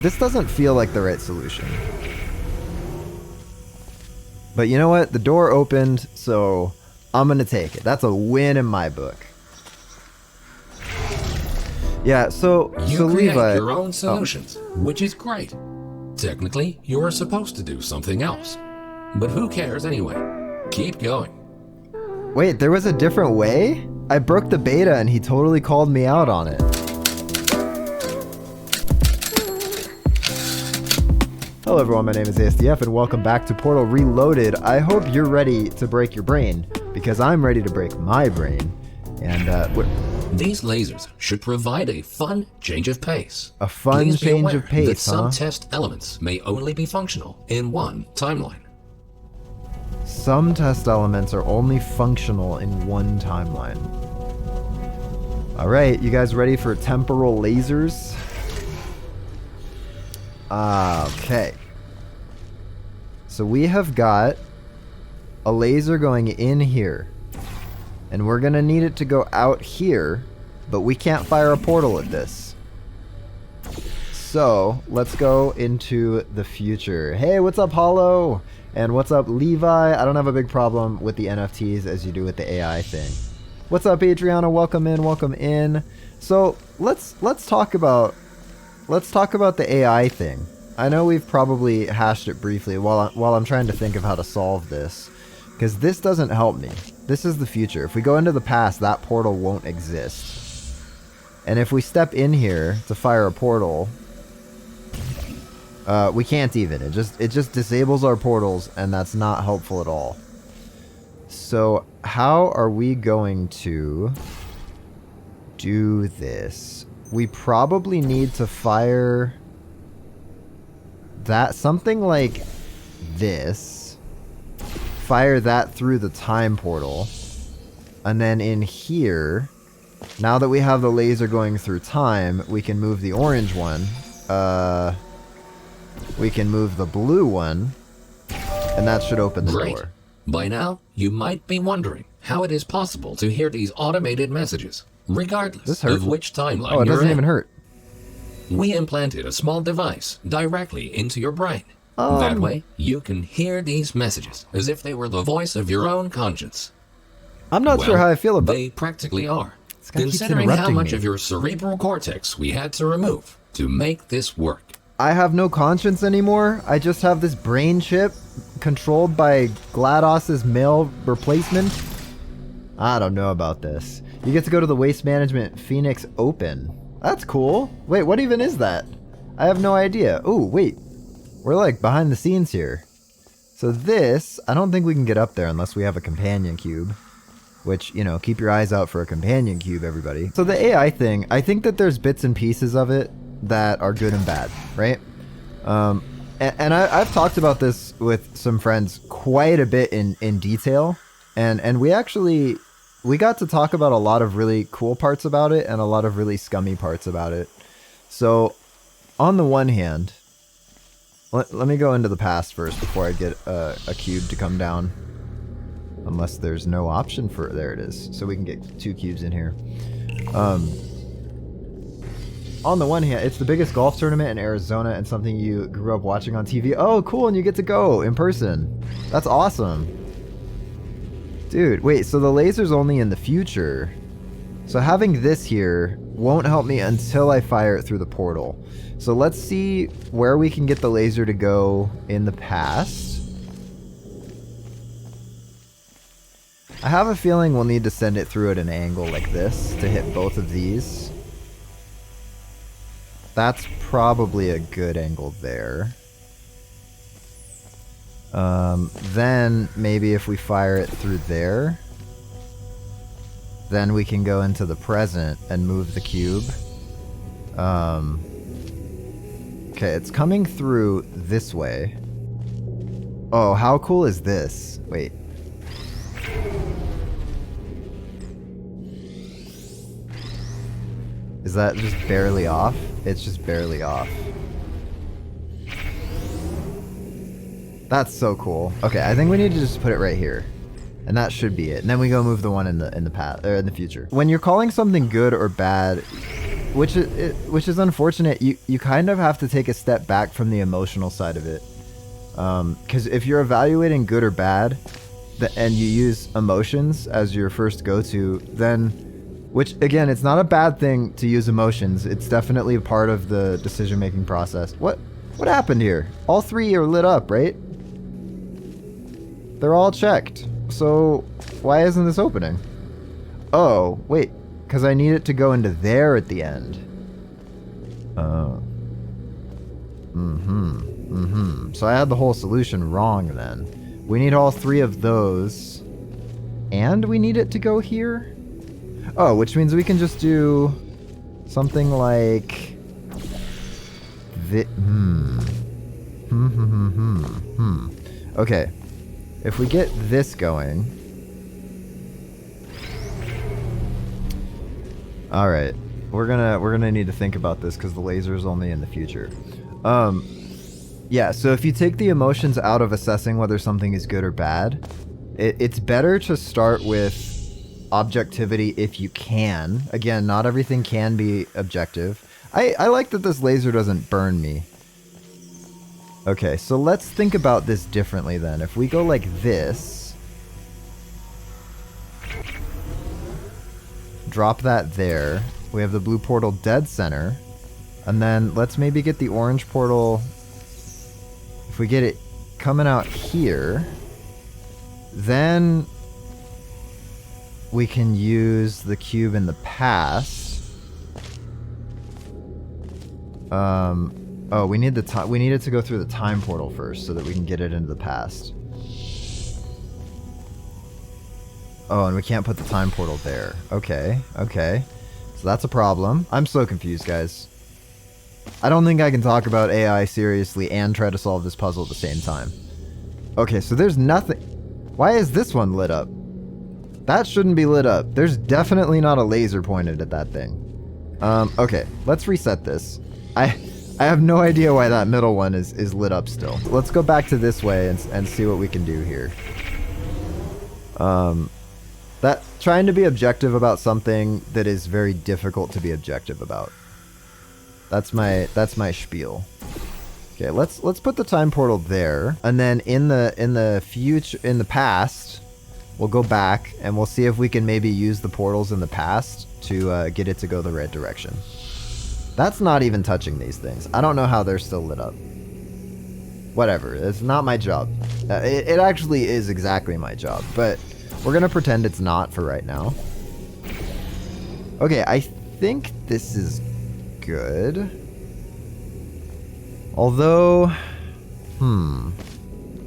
This doesn't feel like the right solution. But you know what? The door opened, so I'm gonna take it. That's a win in my book. Yeah, so create Levi, your own solutions, which is great. Technically, you're supposed to do something else. But who cares anyway? Keep going. Wait, there was a different way? I broke the beta and he totally called me out on it. Hello everyone, my name is ASDF and welcome back to Portal Reloaded. I hope you're ready to break your brain, because I'm ready to break my brain. And these lasers should provide a fun change of pace. A fun Please change of pace, that some test elements may only be functional in one timeline. Some test elements are only functional in one timeline. Alright, you guys ready for temporal lasers? Okay. So we have got a laser going in here. And we're gonna need it to go out here, but we can't fire a portal at this. So, let's go into the future. Hey, what's up, Hollow? And what's up, Levi? I don't have a big problem with the NFTs as you do with the AI thing. What's up, Adriana? Welcome in, welcome in. So, let's talk about the AI thing. I know we've probably hashed it briefly while I'm trying to think of how to solve this, because this doesn't help me. This is the future. If we go into the past, that portal won't exist. And if we step in here to fire a portal, we can't even. It just disables our portals, and that's not helpful at all. So how are we going to do this? We probably need to fire that, something like this. Fire that through the time portal. And then in here, now that we have the laser going through time, we can move the orange one. We can move the blue one. And that should open the door. By now, you might be wondering how it is possible to hear these automated messages, regardless of which timeline you're in. Oh, it doesn't even hurt. We implanted a small device directly into your brain. That way, you can hear these messages as if they were the voice of your own conscience. I'm not sure how I feel about it. They practically are, considering how much of your cerebral cortex we had to remove to make this work. I have no conscience anymore. I just have this brain chip controlled by GLaDOS's male replacement. I don't know about this. You get to go to the Waste Management Phoenix Open. That's cool. Wait, what even is that? I have no idea. Ooh, wait. We're like behind the scenes here. So this, I don't think we can get up there unless we have a companion cube. Which, you know, keep your eyes out for a companion cube, everybody. So the AI thing, I think that there's bits and pieces of it that are good and bad, right? And I've talked about this with some friends quite a bit in detail. And we got to talk about a lot of really cool parts about it and a lot of really scummy parts about it. So on the one hand, let me go into the past first before I get a cube to come down. Unless there's no option for it. There it is. So we can get 2 cubes in here. On the one hand, it's the biggest golf tournament in Arizona and something you grew up watching on TV. Oh, cool, and you get to go in person. That's awesome. Dude, wait, so the laser's only in the future. So having this here won't help me until I fire it through the portal. So let's see where we can get the laser to go in the past. I have a feeling we'll need to send it through at an angle like this to hit both of these. That's probably a good angle there. Then maybe if we fire it through there, then we can go into the present and move the cube. Okay, it's coming through this way. Oh, how cool is this? Wait. Is that just barely off? It's just barely off. That's so cool. Okay, I think we need to just put it right here. And that should be it. And then we go move the one in the past or in the future. When you're calling something good or bad, which is unfortunate. You kind of have to take a step back from the emotional side of it, because if you're evaluating good or bad, and you use emotions as your first go-to, then, which again, it's not a bad thing to use emotions. It's definitely a part of the decision-making process. What happened here? All three are lit up, right? They're all checked. So why isn't this opening? Oh, wait, because I need it to go into there at the end. Oh. So I had the whole solution wrong then. We need all three of those. And we need it to go here? Oh, which means we can just do something like... Okay. If we get this going... Alright. We're gonna need to think about this because the laser is only in the future. Yeah, so if you take the emotions out of assessing whether something is good or bad, it's better to start with objectivity if you can. Again, not everything can be objective. I like that this laser doesn't burn me. Okay, so let's think about this differently then. If we go like this, drop that there. We have the blue portal dead center. And then let's maybe get the orange portal. If we get it coming out here, then we can use the cube in the past. Oh, we need it to go through the time portal first so that we can get it into the past. Oh, and we can't put the time portal there. Okay. So that's a problem. I'm so confused, guys. I don't think I can talk about AI seriously and try to solve this puzzle at the same time. Okay, so there's nothing... Why is this one lit up? That shouldn't be lit up. There's definitely not a laser pointed at that thing. Okay, let's reset this. I have no idea why that middle one is lit up still. Let's go back to this way and see what we can do here. That trying to be objective about something that is very difficult to be objective about. That's my spiel. Okay, let's put the time portal there, and then in the past, we'll go back and we'll see if we can maybe use the portals in the past to get it to go the right direction. That's not even touching these things. I don't know how they're still lit up. Whatever, it's not my job. It actually is exactly my job, but we're gonna pretend it's not for right now. Okay, I think this is good. Although,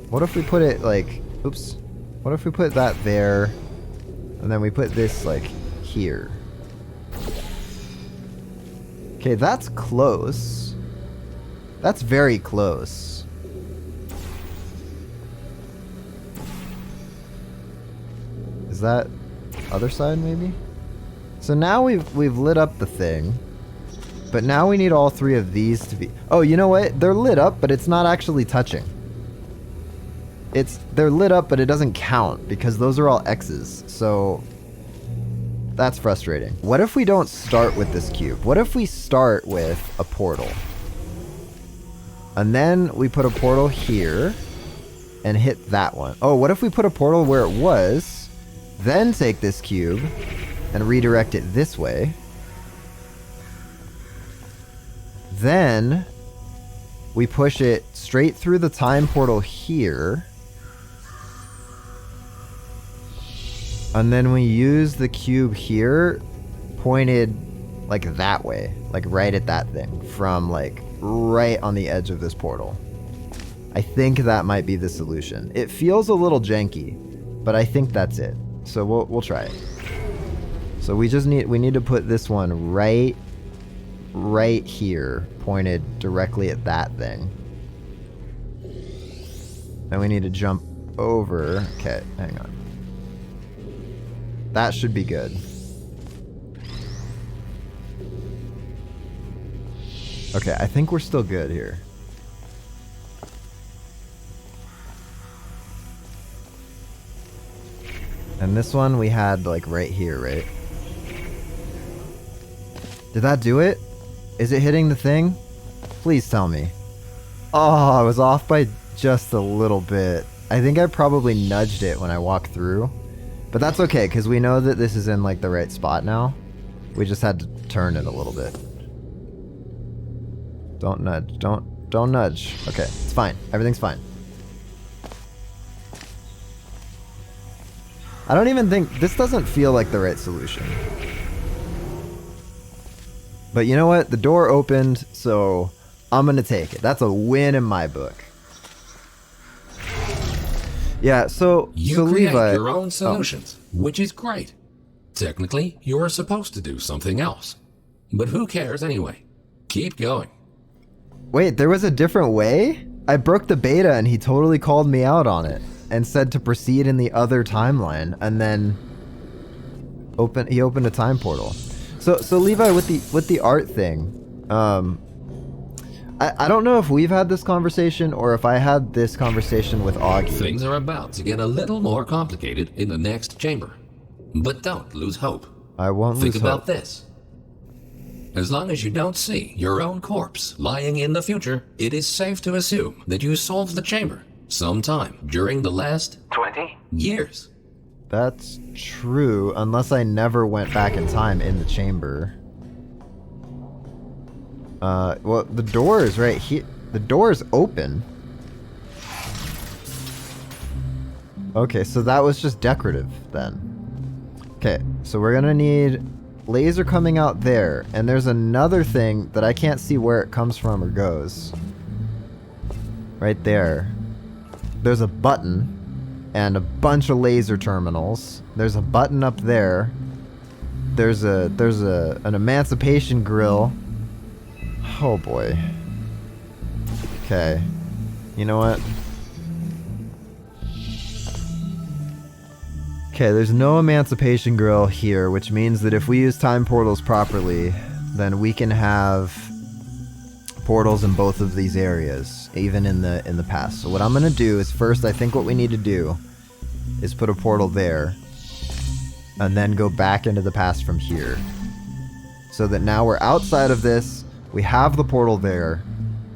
what if we put it like, oops, what if we put that there, and then we put this like here? Okay, that's close. That's very close. Is that other side maybe? So now we've lit up the thing. But now we need all three of these to be... Oh, you know what? They're lit up, but it's not actually touching. They're lit up, but it doesn't count because those are all X's. So that's frustrating. What if we don't start with this cube? What if we start with a portal? And then we put a portal here and hit that one. Oh, what if we put a portal where it was, then take this cube and redirect it this way? Then we push it straight through the time portal here. And then we use the cube here pointed like that way, like right at that thing, from like right on the edge of this portal. I think that might be the solution. It feels a little janky, but I think that's it. So we'll try it. So we need to put this one right here, pointed directly at that thing. Then we need to jump over. Okay, hang on. That should be good. Okay, I think we're still good here. And this one we had like right here, right? Did that do it? Is it hitting the thing? Please tell me. Oh, I was off by just a little bit. I think I probably nudged it when I walked through. But that's okay, because we know that this is in like the right spot now. We just had to turn it a little bit. Don't nudge. Don't nudge. Okay, it's fine. Everything's fine. I don't even think... This doesn't feel like the right solution. But you know what? The door opened, so I'm going to take it. That's a win in my book. Yeah, so... You create Levi, your own solutions, which is great. Technically, you're supposed to do something else. But who cares anyway? Keep going. Wait, there was a different way? I broke the beta and he totally called me out on it and said to proceed in the other timeline, and then he opened a time portal. So Levi, with the art thing, I don't know if we've had this conversation or if I had this conversation with Augie. Things are about to get a little more complicated in the next chamber. But don't lose hope. I won't lose hope. Think about this. As long as you don't see your own corpse lying in the future, it is safe to assume that you solved the chamber sometime during the last 20 years. That's true, unless I never went back in time in the chamber. Well, the door is right here. The door is open. Okay, so that was just decorative then. Okay, so we're gonna need laser coming out there, and there's another thing that I can't see where it comes from or goes. Right there. There's a button and a bunch of laser terminals. There's a button up there. There's an emancipation grill. Oh boy. Okay. You know what? Okay, there's no emancipation grill here, which means that if we use time portals properly, then we can have portals in both of these areas, even in the past. So what I'm gonna do is first, I think what we need to do is put a portal there, and then go back into the past from here. So that now we're outside of this, we have the portal there,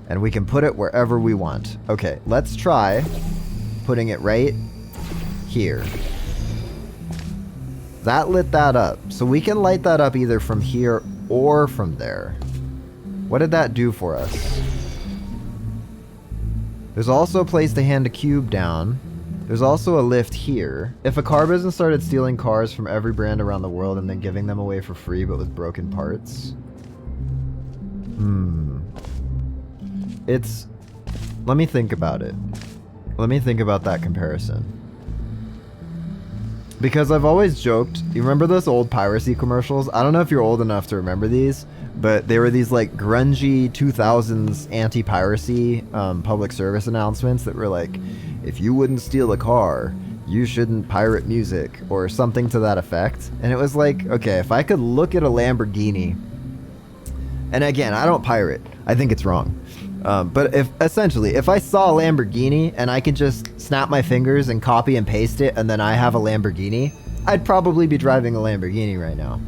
and we can put it wherever we want. Okay, let's try putting it right here. That lit that up. So we can light that up either from here or from there. What did that do for us? There's also a place to hand a cube down. There's also a lift here. If a car business started stealing cars from every brand around the world and then giving them away for free but with broken parts. Let me think about it. Let me think about that comparison. Because I've always joked, you remember those old piracy commercials? I don't know if you're old enough to remember these, but they were these like grungy 2000s anti-piracy public service announcements that were like, if you wouldn't steal a car, you shouldn't pirate music, or something to that effect. And it was like, okay, if I could look at a Lamborghini, and again, I don't pirate, I think it's wrong. But if I saw a Lamborghini and I could just snap my fingers and copy and paste it, and then I have a Lamborghini, I'd probably be driving a Lamborghini right now.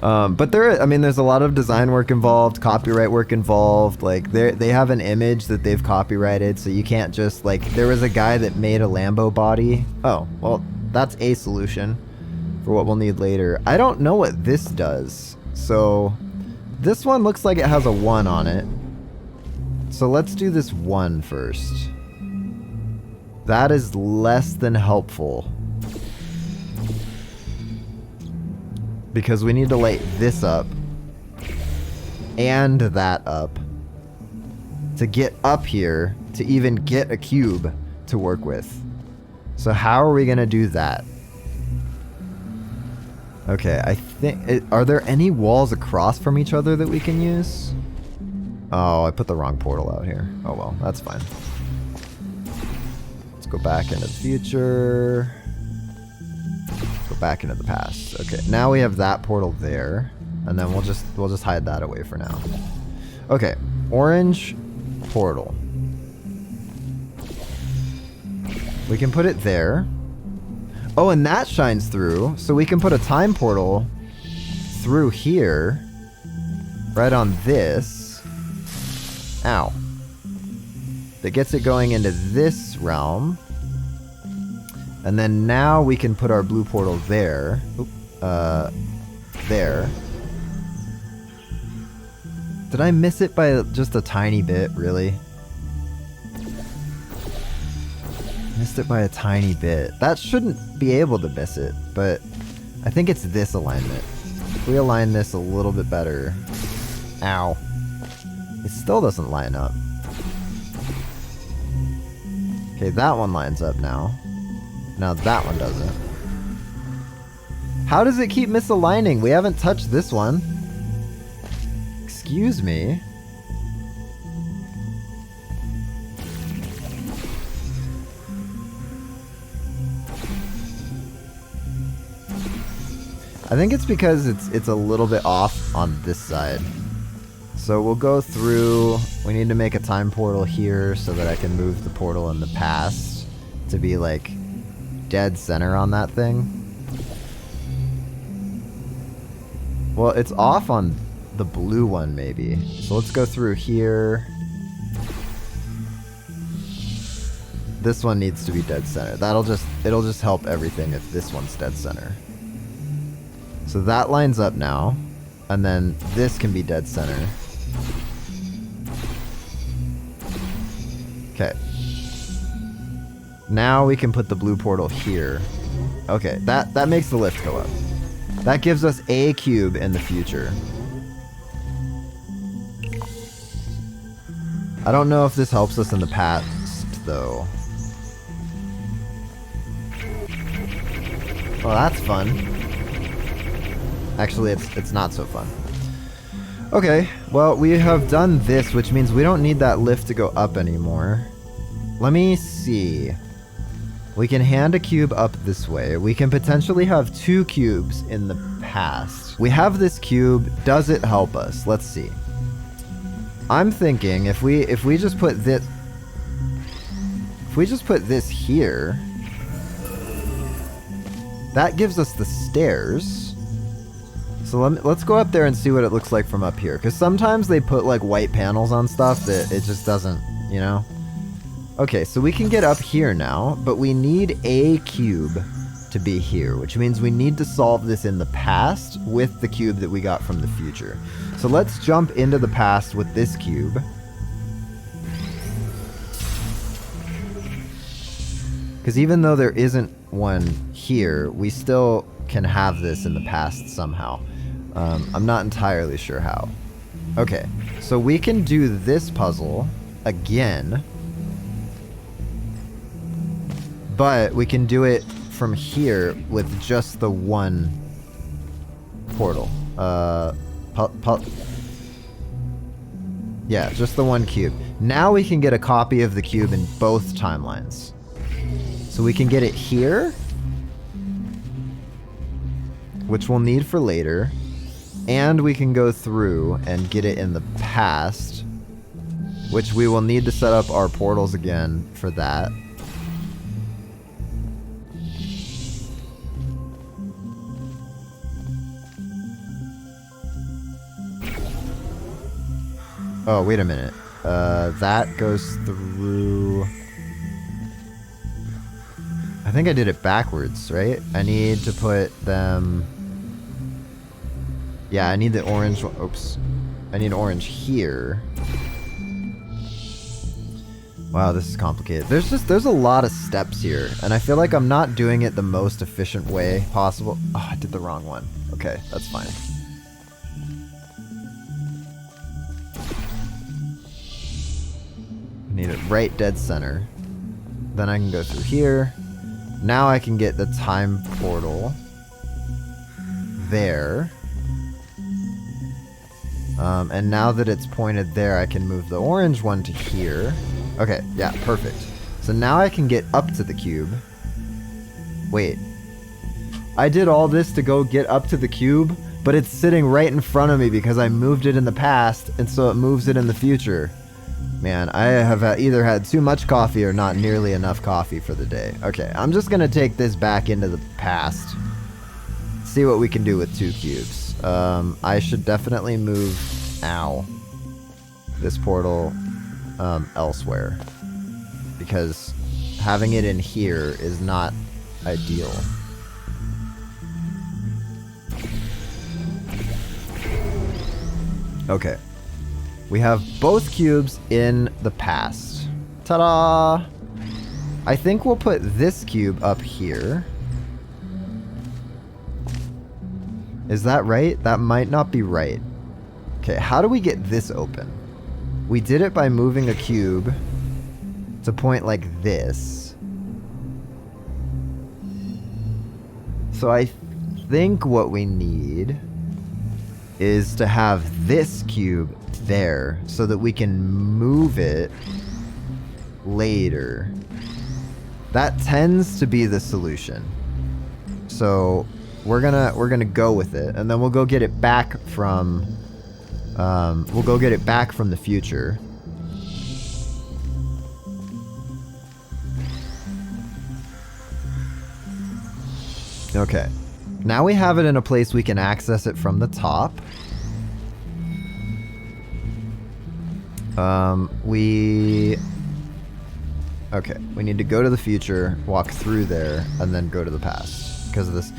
But there's a lot of design work involved, copyright work involved. Like they have an image that they've copyrighted, so you can't just like, there was a guy that made a Lambo body. Oh, well, that's a solution for what we'll need later. I don't know what this does. So this one looks like it has a 1 on it. So let's do this 1 first. That is less than helpful. Because we need to light this up. And that up. To get up here, to even get a cube to work with. So how are we going to do that? Okay, I think... Are there any walls across from each other that we can use? Oh, I put the wrong portal out here. Oh well, that's fine. Let's go back into the future. Go back into the past. Okay, now we have that portal there. And then we'll just hide that away for now. Okay, orange portal. We can put it there. Oh, and that shines through, so we can put a time portal through here, right on this. Ow. That gets it going into this realm. And then now we can put our blue portal there. Oop, there. Did I miss it by just a tiny bit, really? Missed it by a tiny bit. That shouldn't be able to miss it, but I think it's this alignment. If we align this a little bit better. Ow. It still doesn't line up. Okay, that one lines up now. Now that one doesn't. How does it keep misaligning? We haven't touched this one. Excuse me. I think it's because it's a little bit off on this side. So we'll go through. We need to make a time portal here so that I can move the portal in the past to be like dead center on that thing. Well, it's off on the blue one maybe. So let's go through here. This one needs to be dead center. It'll just help everything if this one's dead center. So that lines up now. And then this can be dead center. Okay. Now we can put the blue portal here. Okay, that makes the lift go up. That gives us a cube in the future. I don't know if this helps us in the past, though. Well, that's fun. Actually, it's not so fun. Okay, well, we have done this, which means we don't need that lift to go up anymore. Let me see. We can hand a cube up this way. We can potentially have 2 cubes in the past. We have this cube. Does it help us? Let's see. I'm thinking if we just put this here, that gives us the stairs. So let's go up there and see what it looks like from up here. Because sometimes they put like white panels on stuff that it just doesn't, you know? Okay, so we can get up here now, but we need a cube to be here, which means we need to solve this in the past with the cube that we got from the future. So let's jump into the past with this cube. Because even though there isn't one here, we still can have this in the past somehow. I'm not entirely sure how. Okay, so we can do this puzzle again. But we can do it from here with just the one portal. Yeah, just the one cube. Now we can get a copy of the cube in both timelines. So we can get it here, which we'll need for later. And we can go through and get it in the past, which we will need to set up our portals again for that. Oh, wait a minute. That goes through... I think I did it backwards, right? I need to put them... Yeah, I need the orange one. Oops. I need orange here. Wow, this is complicated. There's a lot of steps here, and I feel like I'm not doing it the most efficient way possible. Oh, I did the wrong one. Okay, that's fine. Need it right dead center. Then I can go through here. Now I can get the time portal there. And now that it's pointed there, I can move the orange one to here. Okay, yeah, perfect. So now I can get up to the cube. Wait. I did all this to go get up to the cube, but it's sitting right in front of me because I moved it in the past, and so it moves it in the future. Man, I have either had too much coffee or not nearly enough coffee for the day. Okay, I'm just gonna take this back into the past. See what we can do with 2 cubes. I should definitely move, this portal elsewhere. Because having it in here is not ideal. Okay. We have both cubes in the past. Ta-da! I think we'll put this cube up here. Is that right? That might not be right. Okay, how do we get this open? We did it by moving a cube to point like this. So I think what we need is to have this cube there so that we can move it later. That tends to be the solution. So we're gonna go with it, and then we'll go get it back from the future. Okay. Now we have it in a place we can access it from the top. Okay, we need to go to the future, walk through there, and then go to the past. Because of this.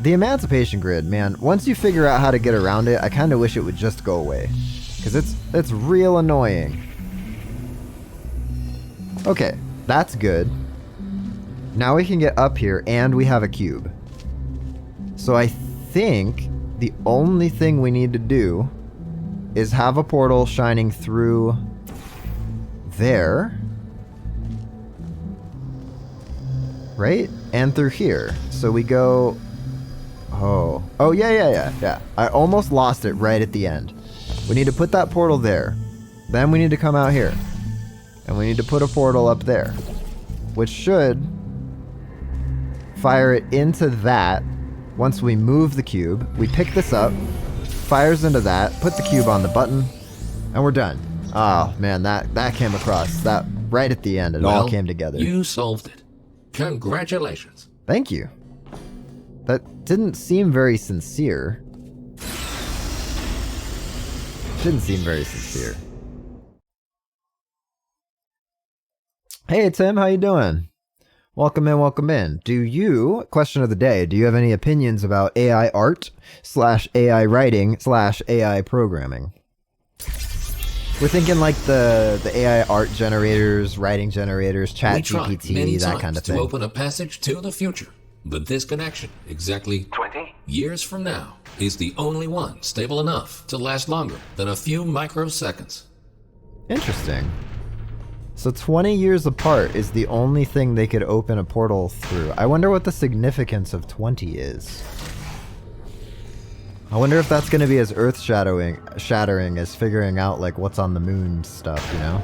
The Emancipation Grid, man, once you figure out how to get around it, I kind of wish it would just go away. Because it's real annoying. Okay, that's good. Now we can get up here, and we have a cube. So I think the only thing we need to do is have a portal shining through there. Right? And through here. So we go... Oh, yeah. I almost lost it right at the end. We need to put that portal there. Then we need to come out here. And we need to put a portal up there. Which should fire it into that. Once we move the cube, we pick this up, fires into that, put the cube on the button, and we're done. Oh, man, that came across. That right at the end, it all came together. You solved it. Congratulations. Thank you. That didn't seem very sincere. Didn't seem very sincere. Hey, Tim, how you doing? Welcome in. Question of the day, do you have any opinions about AI art / AI writing / AI programming? We're thinking like the AI art generators, writing generators, chat GPT, that kind of thing. To open a passage to the future, but this connection, exactly 20 years from now, is the only one stable enough to last longer than a few microseconds. Interesting. So 20 years apart is the only thing they could open a portal through. I wonder what the significance of 20 is. I wonder if that's going to be as earth-shattering as figuring out like what's on the moon stuff, you know?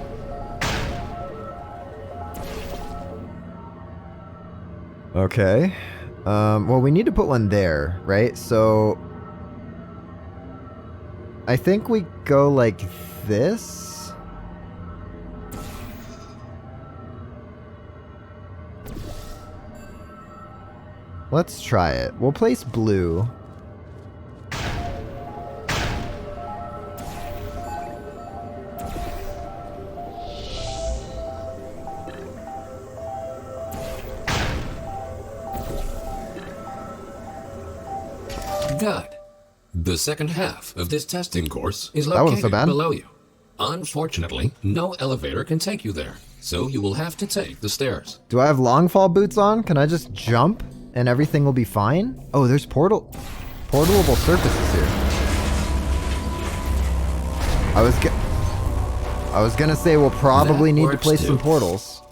Okay. Well, we need to put one there, right? So I think we go like this. Let's try it. We'll place blue. Good. The second half of this testing course is located below you. Unfortunately, no elevator can take you there, so you will have to take the stairs. Do I have long fall boots on? Can I just jump and everything will be fine? Oh, there's portable surfaces here. I was gonna say we'll probably need to place some portals.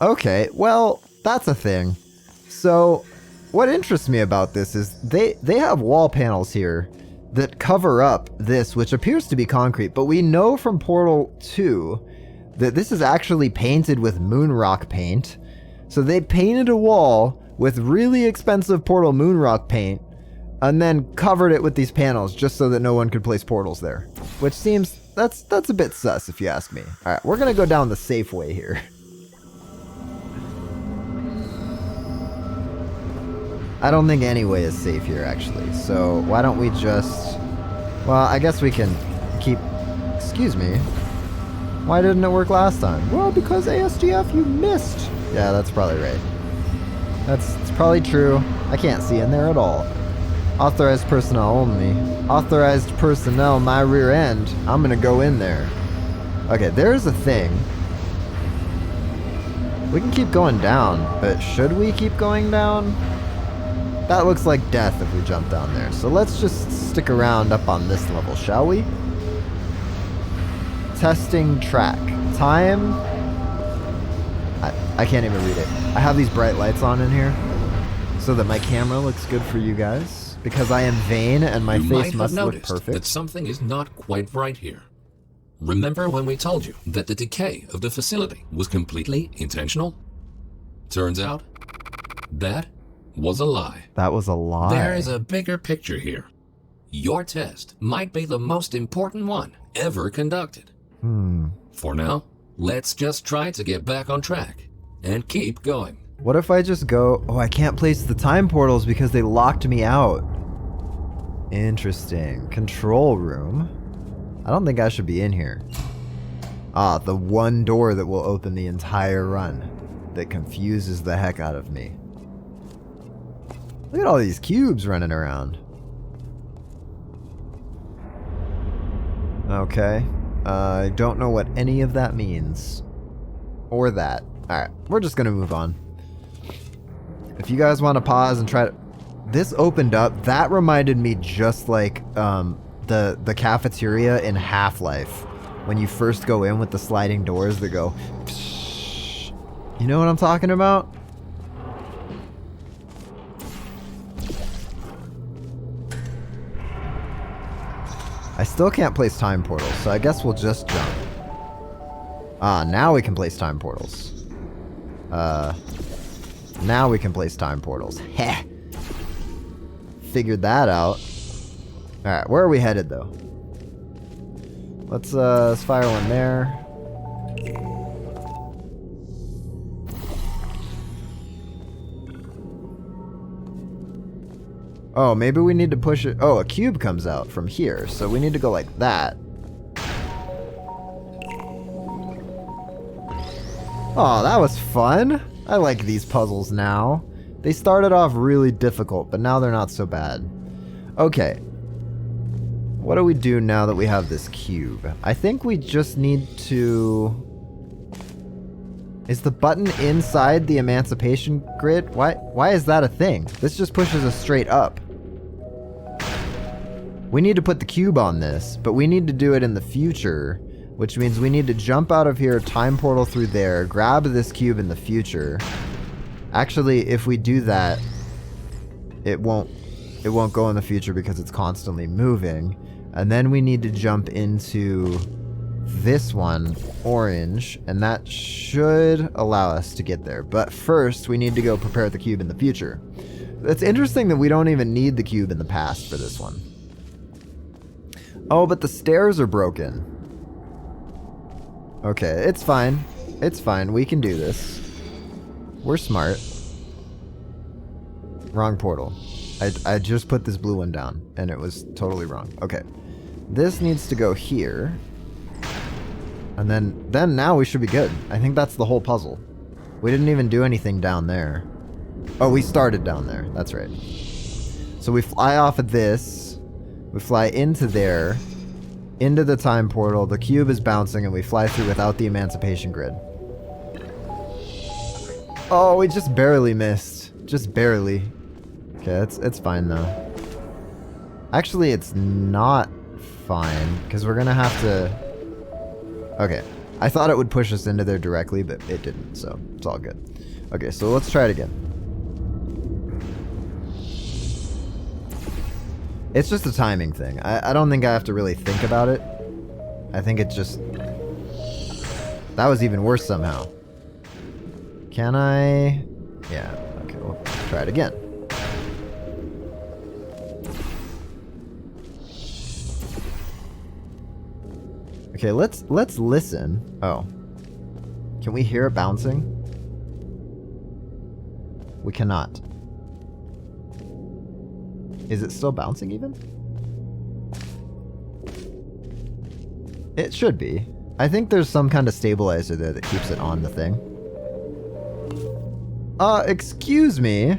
Okay, well, that's a thing. So what interests me about this is they have wall panels here that cover up this, which appears to be concrete, but we know from Portal 2 that this is actually painted with moonrock paint. So they painted a wall with really expensive Portal moonrock paint and then covered it with these panels just so that no one could place portals there. Which seems, that's a bit sus if you ask me. All right, we're gonna go down the safe way here. I don't think any way is safe here, actually. So why don't we just... Well, I guess we can keep... Excuse me. Why didn't it work last time? Well, because ASDF, you missed. Yeah, that's probably right. It's probably true. I can't see in there at all. Authorized personnel only. Authorized personnel, my rear end. I'm gonna go in there. Okay, there's a thing. We can keep going down, but should we keep going down? That looks like death if we jump down there. So let's just stick around up on this level, shall we? Testing track. Time. I can't even read it. I have these bright lights on in here so that my camera looks good for you guys. Because I am vain and my face must look perfect. That something is not quite right here. Remember when we told you that the decay of the facility was completely intentional? Turns out, that was a lie. That was a lie. There is a bigger picture here. Your test might be the most important one ever conducted. For now, let's just try to get back on track and keep going. What if I just go... Oh, I can't place the time portals because they locked me out. Interesting. Control room. I don't think I should be in here. Ah, the one door that will open the entire run. That confuses the heck out of me. Look at all these cubes running around. Okay. I don't know what any of that means. Or that. Alright, we're just gonna move on. If you guys want to pause and try to... This opened up. That reminded me just like the cafeteria in Half-Life. When you first go in with the sliding doors that go... Psh. You know what I'm talking about? I still can't place time portals, so I guess we'll just jump. Ah, now we can place time portals. Now we can place time portals. Heh! Figured that out. Alright, where are we headed, though? Let's fire one there. Oh, maybe we need to push it. Oh, a cube comes out from here, so we need to go like that. Oh, that was fun. I like these puzzles now. They started off really difficult, but now they're not so bad. Okay. What do we do now that we have this cube? I think we just need to... Is the button inside the emancipation grid? Why is that a thing? This just pushes us straight up. We need to put the cube on this, but we need to do it in the future, which means we need to jump out of here, time portal through there, grab this cube in the future. Actually, if we do that, it won't go in the future because it's constantly moving. And then we need to jump into this one, orange, and that should allow us to get there. But first, we need to go prepare the cube in the future. It's interesting that we don't even need the cube in the past for this one. Oh, but the stairs are broken. Okay, it's fine. It's fine. We can do this. We're smart. Wrong portal. I just put this blue one down, and it was totally wrong. Okay. This needs to go here. And then now we should be good. I think that's the whole puzzle. We didn't even do anything down there. Oh, we started down there. That's right. So we fly off of this. We fly into there. Into the time portal. The cube is bouncing and we fly through without the emancipation grid. Oh, we just barely missed. Just barely. Okay, it's fine though. Actually, it's not fine because we're gonna have to... Okay, I thought it would push us into there directly, but it didn't, so it's all good. Okay, so let's try it again. It's just a timing thing. I don't think I have to really think about it. I think it just... That was even worse somehow. Can I... Yeah, okay, we'll try it again. Okay, let's listen. Oh. Can we hear it bouncing? We cannot. Is it still bouncing even? It should be. I think there's some kind of stabilizer there that keeps it on the thing. Excuse me?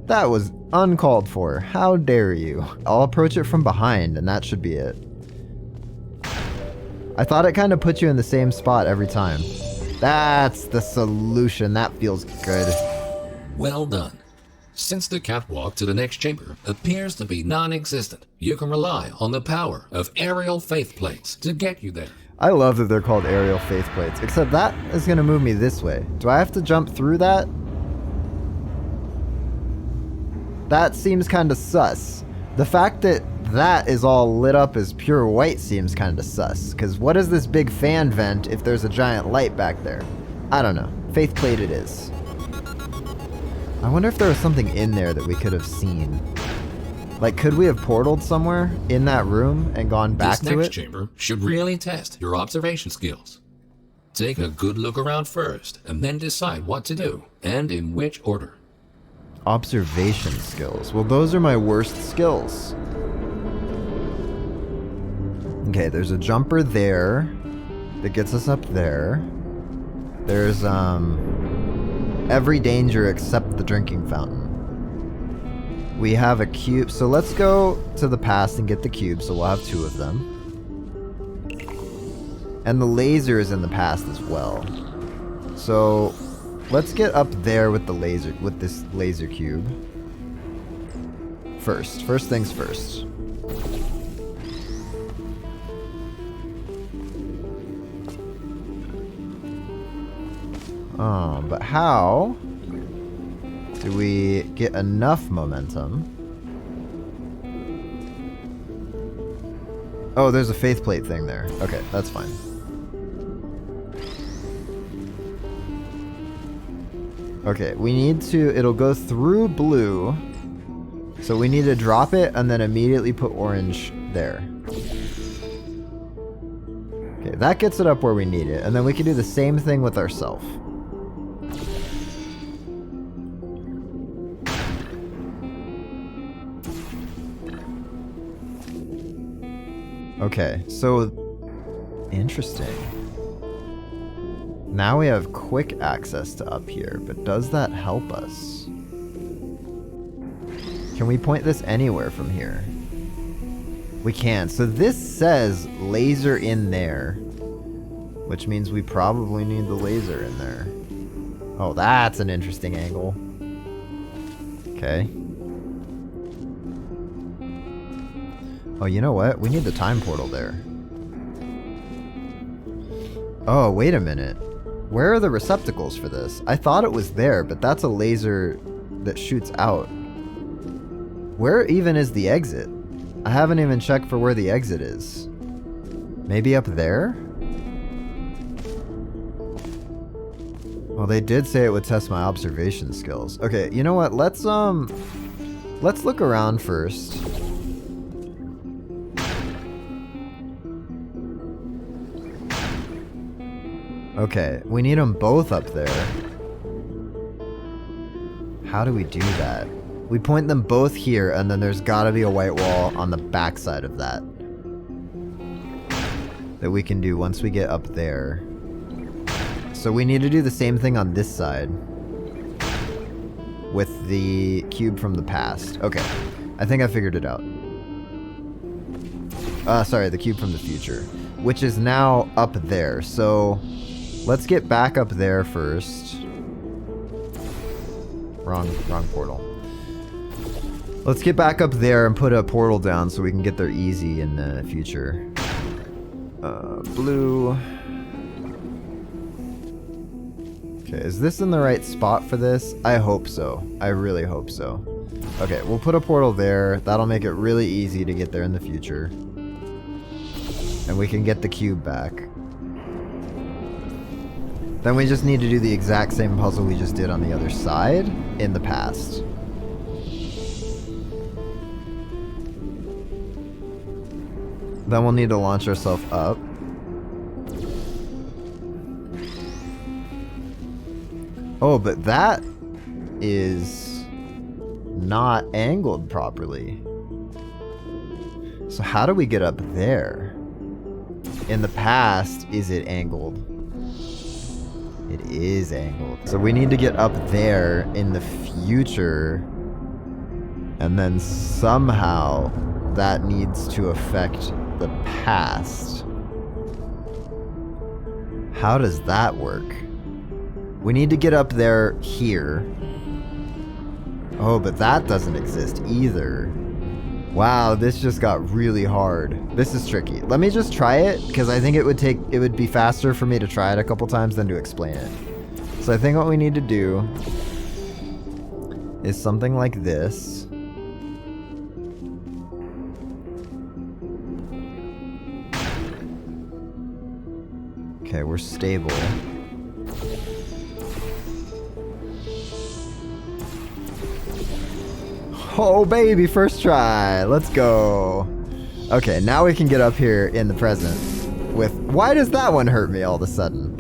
That was uncalled for. How dare you? I'll approach it from behind and that should be it. I thought it kind of put you in the same spot every time. That's the solution. That feels good. Well done. Since the catwalk to the next chamber appears to be non-existent, you can rely on the power of aerial faith plates to get you there. I love that they're called aerial faith plates, except that is going to move me this way. Do I have to jump through that? That seems kind of sus. The fact that that is all lit up as pure white seems kind of sus, because what is this big fan vent if there's a giant light back there? I don't know. Faith plate it is. I wonder if there was something in there that we could have seen. Like, could we have portaled somewhere in that room and gone back to it? This next chamber should really test your observation skills. Take a good look around first, and then decide what to do, and in which order. Observation skills. Well, those are my worst skills. Okay, there's a jumper there that gets us up there. There's, every danger except the drinking fountain. We have a cube, so let's go to the past and get the cube, so we'll have 2 of them. And the laser is in the past as well. So let's get up there with the laser, with this laser cube. First things first. But how do we get enough momentum? Oh, there's a faith plate thing there. Okay, that's fine. Okay, we need to, it'll go through blue. So we need to drop it and then immediately put orange there. Okay, that gets it up where we need it. And then we can do the same thing with ourself. Okay, so interesting. Now we have quick access to up here, but does that help us? Can we point this anywhere from here? We can. So this says laser in there, which means we probably need the laser in there. Oh, that's an interesting angle. Okay. Oh, you know what? We need the time portal there. Oh, wait a minute. Where are the receptacles for this? I thought it was there, but that's a laser that shoots out. Where even is the exit? I haven't even checked for where the exit is. Maybe up there? Well, they did say it would test my observation skills. Okay, you know what? Let's look around first. Okay, we need them both up there. How do we do that? We point them both here, and then there's gotta be a white wall on the back side of that. That we can do once we get up there. So we need to do the same thing on this side. With the cube from the past. Okay, I think I figured it out. Sorry, the cube from the future. Which is now up there, so... let's get back up there first. Wrong portal. Let's get back up there and put a portal down so we can get there easy in the future. Blue. Okay, is this in the right spot for this? I hope so. I really hope so. Okay, we'll put a portal there. That'll make it really easy to get there in the future. And we can get the cube back. Then we just need to do the exact same puzzle we just did on the other side in the past. Then we'll need to launch ourselves up. Oh, but that is... not angled properly. So how do we get up there? In the past, is it angled? It is angled. So we need to get up there in the future. And then somehow that needs to affect the past. How does that work? We need to get up there here. Oh, but that doesn't exist either. Wow, this just got really hard. This is tricky. Let me just try it, because I think it would be faster for me to try it a couple times than to explain it. So I think what we need to do is something like this. Okay, we're stable. Oh baby, first try. Let's go. Okay, now we can get up here in the present with... Why does that one hurt me all of a sudden?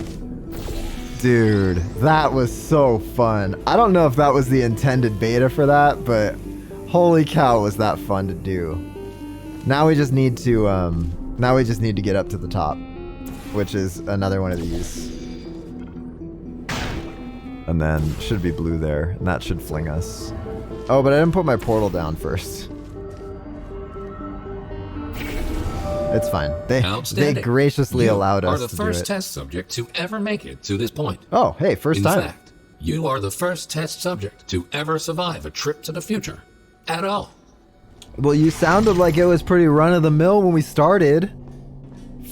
Dude, that was so fun. I don't know if that was the intended beta for that, but holy cow was that fun to do. Now we just need to get up to the top, which is another one of these. And then should be blue there, and that should fling us. Oh, but I didn't put my portal down first. It's fine. They graciously allowed us to do it. You are the first test subject to ever make it to this point. Oh, hey, first time. In fact, you are the first test subject to ever survive a trip to the future. At all. Well, you sounded like it was pretty run-of-the-mill when we started.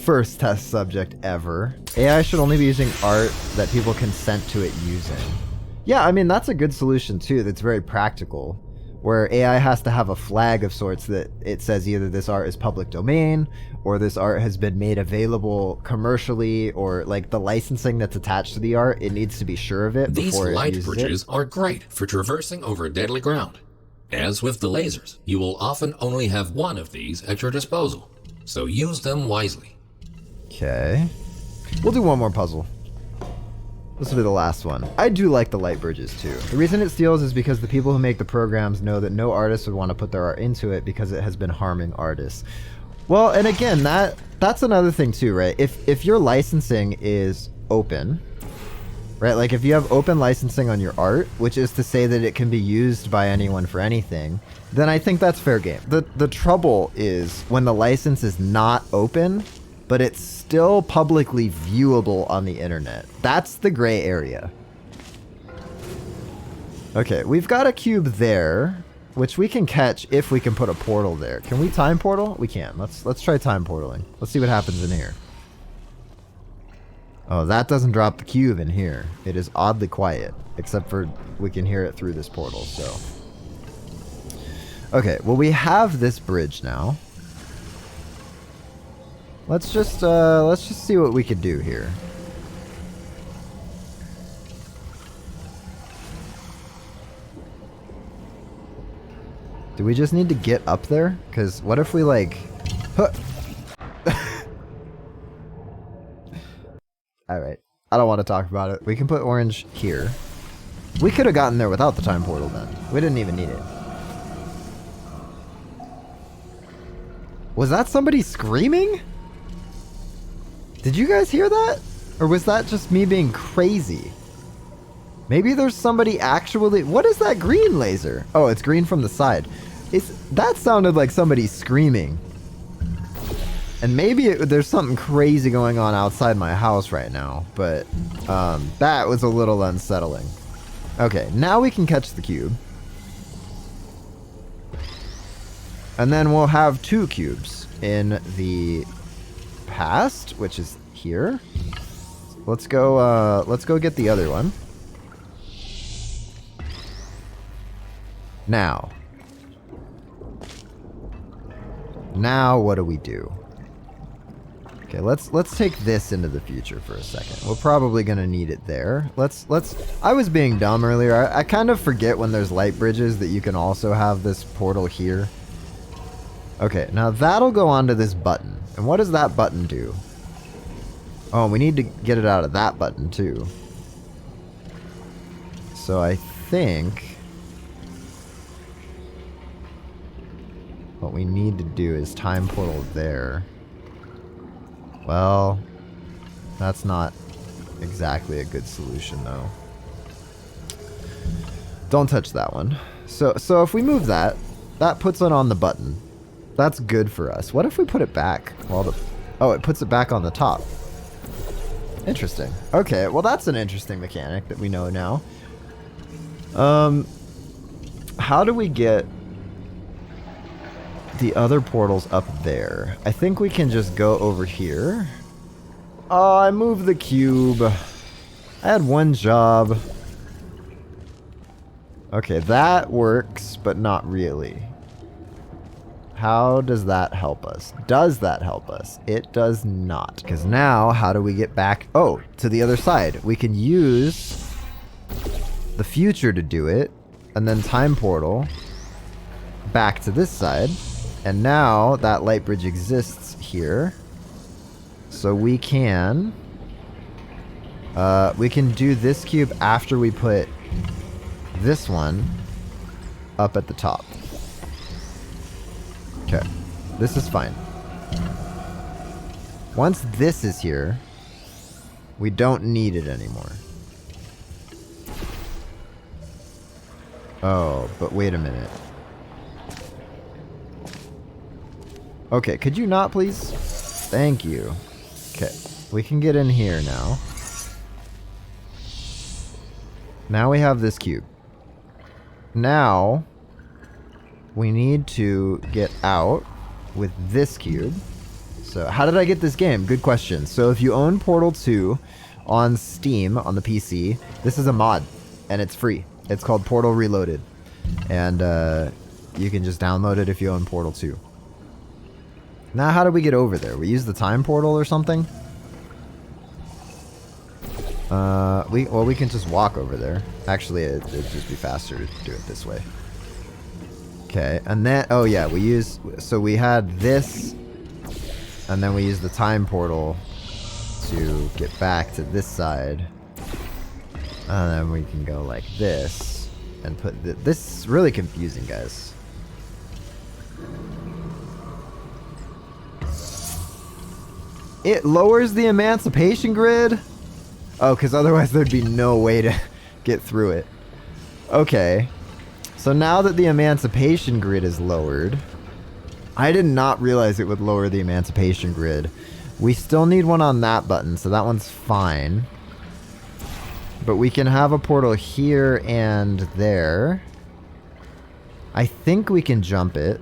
First test subject ever. AI should only be using art that people consent to it using. Yeah, I mean, that's a good solution too. That's very practical, where AI has to have a flag of sorts that it says either this art is public domain or this art has been made available commercially, or like the licensing that's attached to the art, it needs to be sure of it before it uses it. These light bridges are great for traversing over deadly ground. As with the lasers, you will often only have one of these at your disposal, so use them wisely. Okay. We'll do one more puzzle. This will be the last one. I do like the light bridges too. The reason it steals is because the people who make the programs know that no artist would want to put their art into it because it has been harming artists. Well, and again, that's another thing too, right? If your licensing is open, right? Like if you have open licensing on your art, which is to say that it can be used by anyone for anything, then I think that's fair game. The trouble is when the license is not open, but it's still publicly viewable on the internet. That's the gray area. Okay, we've got a cube there, which we can catch if we can put a portal there. Can we time portal? We can. Let's try time portaling. Let's see what happens in here. Oh, that doesn't drop the cube in here. It is oddly quiet, except for we can hear it through this portal, so. Okay, well we have this bridge now. Let's just see what we could do here. Do we just need to get up there? Because what if we like... Huh. Alright. I don't want to talk about it. We can put orange here. We could have gotten there without the time portal then. We didn't even need it. Was that somebody screaming? Did you guys hear that? Or was that just me being crazy? Maybe there's somebody actually... What is that green laser? Oh, it's green from the side. That sounded like somebody screaming. And maybe there's something crazy going on outside my house right now. But that was a little unsettling. Okay, now we can catch the cube. And then we'll have 2 cubes in the... past, which is here. Let's go get the other one. Now what do we do? Okay, let's take this into the future for a second. We're probably gonna need it there. I was being dumb earlier. I kind of forget when there's light bridges that you can also have this portal here. Okay, now that'll go onto this button. And what does that button do? Oh, we need to get it out of that button too. So I think what we need to do is time portal there. Well, that's not exactly a good solution though. Don't touch that one. So if we move that, that puts it on the button. That's good for us. What if we put it back? Well, oh, it puts it back on the top. Interesting. Okay, well that's an interesting mechanic that we know now. How do we get the other portals up there? I think we can just go over here. Oh, I moved the cube. I had one job. Okay, that works, but not really. How does that help us? Does that help us? It does not. Because now, how do we get back? Oh, to the other side. We can use the future to do it, and then time portal back to this side. And now that light bridge exists here. So we can do this cube after we put this one up at the top. Okay, this is fine. Once this is here, we don't need it anymore. Oh, but wait a minute. Okay, could you not please? Thank you. Okay, we can get in here now. Now we have this cube. Now we need to get out with this cube. So how did I get this game? Good question. So if you own Portal 2 on Steam on the PC, this is a mod and it's free. It's called Portal Reloaded. And you can just download it if you own Portal 2. Now how do we get over there? We use the time portal or something? We can just walk over there. Actually, it'd just be faster to do it this way. Okay, and then, oh yeah, so we had this, and then we use the time portal to get back to this side. And then we can go like this, and put this is really confusing, guys. It lowers the emancipation grid? Oh, because otherwise there'd be no way to get through it. Okay. So now that the emancipation grid is lowered, I did not realize it would lower the emancipation grid. We still need one on that button, so that one's fine. But we can have a portal here and there. I think we can jump it.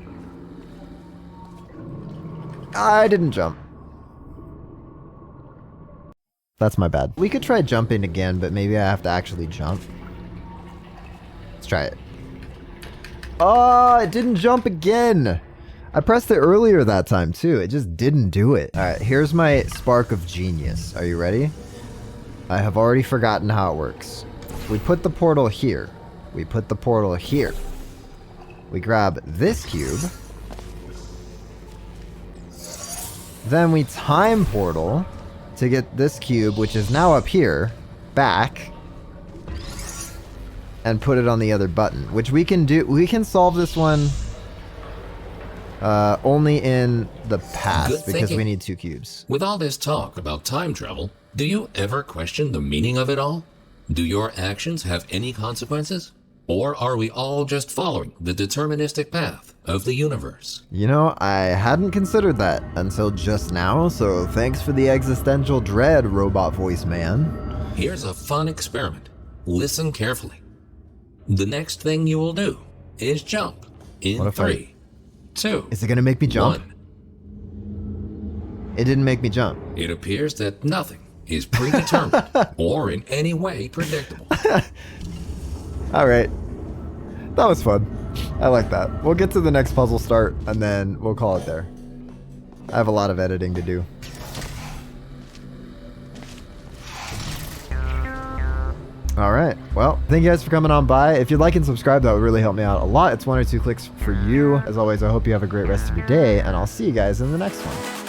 I didn't jump. That's my bad. We could try jumping again, but maybe I have to actually jump. Let's try it. Oh, it didn't jump again. I pressed it earlier that time too. It just didn't do it. All right, here's my spark of genius. Are you ready? I have already forgotten how it works. We put the portal here. We put the portal here. We grab this cube. Then we time portal to get this cube, which is now up here, back, and put it on the other button, which we can do. We can solve this one only in the past because we need 2 cubes. With all this talk about time travel, do you ever question the meaning of it all? Do your actions have any consequences? Or are we all just following the deterministic path of the universe? You know, I hadn't considered that until just now, so thanks for the existential dread, robot voice man. Here's a fun experiment. Listen carefully. The next thing you will do is jump in 3, 2. Is it gonna make me jump? 1. It didn't make me jump. It appears that nothing is predetermined or in any way predictable. Alright. That was fun. I like that. We'll get to the next puzzle start, and then we'll call it there. I have a lot of editing to do. Alright, well, thank you guys for coming on by. If you'd like and subscribe, that would really help me out a lot. It's 1 or 2 clicks for you. As always, I hope you have a great rest of your day, and I'll see you guys in the next one.